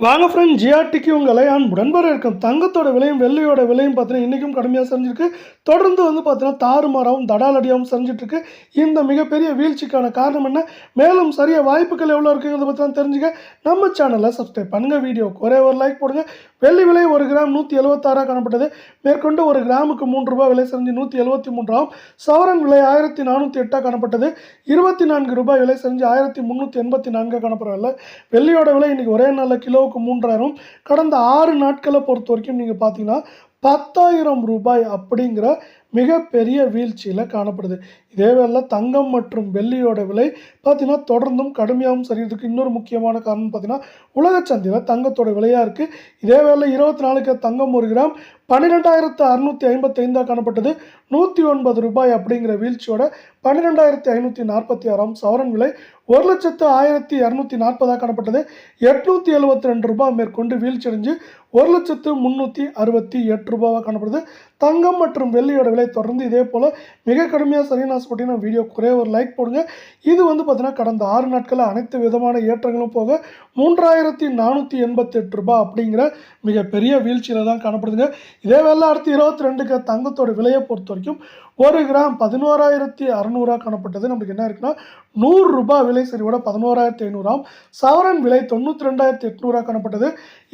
வாங்க ஃப்ரெண்ட், ஜிஆர்டிக்கு உங்களை அன்புடன் வரவேற்கும். தங்கத்தோட விலையும் வெள்ளியோட விலையும் பார்த்தீங்கன்னா இன்றைக்கும் கடுமையாக சரிஞ்சிருக்கு. தொடர்ந்து பார்த்தீங்கன்னா தாறுமாறாகவும் தடாலடியாகவும் சரிஞ்சிட்ருக்கு. இந்த மிகப்பெரிய வீழ்ச்சிக்கான காரணம் என்ன, மேலும் சரிய வாய்ப்புகள் எவ்வளோ இருக்குங்கிறத பற்றி தான் தெரிஞ்சுக்க நம்ம சேனலை சப்ஸ்கிரைப் பண்ணுங்கள். வீடியோக்கு ஒரே ஒரு லைக் போடுங்க. வெள்ளி விலை 1 கிராம் 176 காணப்பட்டது. மேற்கொண்டு 1 கிராமுக்கு 3 ரூபாய் விலை சரிஞ்சு 173 ஆகும். சவரன் விலை 1408 காணப்பட்டது. 24 ரூபாய் விலை சரிஞ்சு 1384 காணப்படவில்லை. வெள்ளியோட விலை இன்றைக்கி ஒரே நாளில் கிலோ 3000. கடந்த 6 நாட்களை பொறுத்த வரைக்கும் நீங்கள் பார்த்தீங்கன்னா 10,000 ரூபாய் அப்படிங்கிற மிகப்பெரிய வீழ்ச்சியில் காணப்படுது. இதே வேளை தங்கம் மற்றும் வெள்ளியோட விலை பார்த்தீங்கன்னா தொடர்ந்தும் கடுமையாகவும் சரிகிறதுக்கு இன்னொரு முக்கியமான காரணம் பார்த்தீங்கன்னா உலக சந்தையில் தங்கத்தோட விலையாக இருக்குது. இதே வேளை 24 தங்கம் 1 கிராம் 12,655 காணப்பட்டது. 109 ரூபாய் அப்படிங்கிற வீழ்ச்சியோட 12,546 சவரன் விலை 1,01,240 காணப்பட்டது. 872 ரூபாய் மேற்கொண்டு வீழ்ச்சி அடைஞ்சு 1,368 ரூபாவாக காணப்படுது. தங்கம் மற்றும் வெள்ளியோட விலை தொடர்ந்து இதே போல் மிக கடுமையாக சரியான ஆசைப்பட்டீங்கன்னா வீடியோ குறைய ஒரு லைக் போடுங்க. இது பார்த்தீங்கன்னா கடந்த 6 நாட்களில் அனைத்து விதமான ஏற்றங்களும் போக 3,488 ரூபாய் அப்படிங்கிற மிகப்பெரிய வீழ்ச்சியில் தான் காணப்படுதுங்க. இதே வேலை அடுத்து 22க்கு தங்கத்தோட விலையை பொறுத்த வரைக்கும் 1 கிராம் 11,600 காணப்பட்டது. நம்மளுக்கு என்ன இருக்குன்னா 100 ரூபாய் விலை சரிவோட 11,500. சவரன் விலை 92,800 காணப்பட்டது.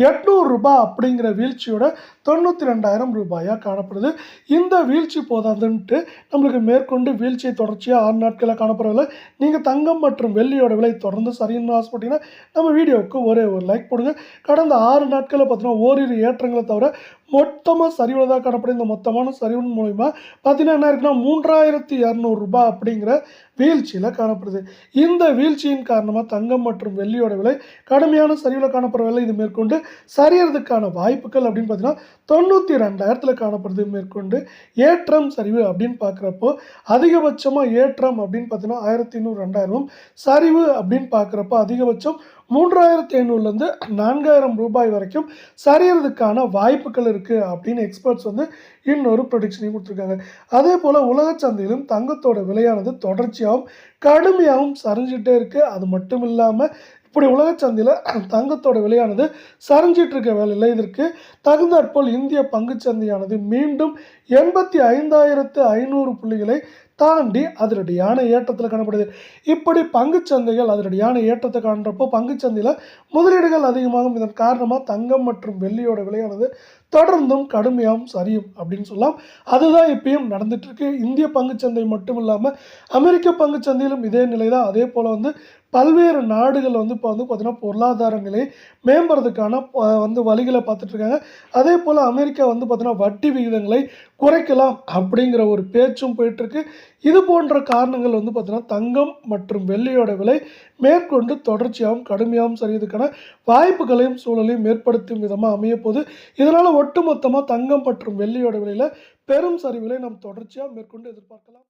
800 ரூபாய் அப்படிங்கிற வீழ்ச்சியோட 92,000 ரூபாயாக காணப்படுது. இந்த வீழ்ச்சி போதாதுன்ட்டு நம்மளுக்கு மேற்கொண்டு வீழ்ச்சியை தொடர்ச்சியாக 6 நாட்களில் காணப்படவில்லை. நீங்கள் தங்கம் மற்றும் வெள்ளியோட விலை தொடர்ந்து சரின்னு ஆசைப்பட்டீங்கன்னா நம்ம வீடியோவுக்கு ஒரே ஒரு லைக் போடுங்க. கடந்த 6 நாட்களில் பார்த்தீங்கன்னா ஓரிரு ஏற்றங்களை தவிர மொத்தமாக சரிவுள்ளதாக காணப்படும். இந்த மொத்தமான சரிவின் மூலிமா பார்த்தீங்கன்னா என்ன இருக்குன்னா 3,200 ரூபாய் அப்படிங்கிற வீழ்ச்சியில் காணப்படுது. இந்த வீழ்ச்சியின் காரணமாக தங்கம் மற்றும் வெள்ளியோட விலை கடுமையான சரிவில் காணப்படவில்லை. இது மேற்கொண்டு சரியறதுக்கான வாய்ப்புகள் அப்படின்னு பார்த்தீங்கன்னா 92,000 காணப்படுது. மேற்கொண்டு ஏற்றம் சரிவு அப்படின்னு பார்க்குறப்போ அதிகபட்சமாக ஏற்றம் அப்படின்னு பார்த்தீங்கன்னா 1,800 2,000, சரிவு அப்படின்னு பார்க்குறப்போ அதிகபட்சம் 3,500லேருந்து 4,000 ரூபாய் வரைக்கும் சரியறதுக்கான வாய்ப்புகள் இருக்குது அப்படின்னு எக்ஸ்பர்ட்ஸ் இன்னொரு ப்ரொடிக்ஷனையும் கொடுத்துருக்காங்க. அதே போல் உலக சந்தையிலும் தங்கத்தோட விலையானது தொடர்ச்சியாகவும் கடுமையாகவும் சரிஞ்சிட்டே இருக்குது. அது மட்டும் இல்லாமல் இப்படி உலக சந்தையில் தங்கத்தோட விலையானது சரிஞ்சிட்டு இருக்க வேலையில் இதற்கு தகுந்தாற்போல் இந்திய பங்குச்சந்தையானது மீண்டும் 85,500 புள்ளிகளை தாண்டி அதிரடியான ஏற்றத்தில் காணப்படுது. இப்படி பங்குச்சந்தைகள் அதிரடியான ஏற்றத்தை காண்றப்போ பங்குச்சந்தையில் முதலீடுகள் அதிகமாகும். இதன் காரணமாக தங்கம் மற்றும் வெள்ளியோட விலையானது தொடர்ந்தும் கடுமையாகவும் சரியும் அப்படின்னு சொல்லலாம். அதுதான் இப்பயும் நடந்துட்டு இருக்கு. இந்திய பங்குச்சந்தை மட்டும் இல்லாமல் அமெரிக்க பங்குச்சந்தையிலும் இதே நிலை தான். அதே போல் பல்வேறு நாடுகள் இப்போ பார்த்தீங்கன்னா பொருளாதார நிலை மேம்படுறதுக்கான வழிகளை பார்த்துட்ருக்காங்க. அதே போல் அமெரிக்கா பார்த்தீங்கன்னா வட்டி விகிதங்களை குறைக்கலாம் அப்படிங்கிற ஒரு பேச்சும் போயிட்டுருக்கு. இது போன்ற காரணங்கள் பார்த்தீங்கன்னா தங்கம் மற்றும் வெள்ளியோட விலை மேற்கொண்டு தொடர்ச்சியாகவும் கடுமையாகவும் சரியதுக்கான வாய்ப்புகளையும் சூழலையும் ஏற்படுத்தும் விதமாக அமையப்போகுது. இதனால் ஒட்டுமொத்தமாக தங்கம் மற்றும் வெள்ளியோட விலையில் பெரும் சரிவுகளை நாம் தொடர்ச்சியாக மேற்கொண்டு எதிர்பார்க்கலாம்.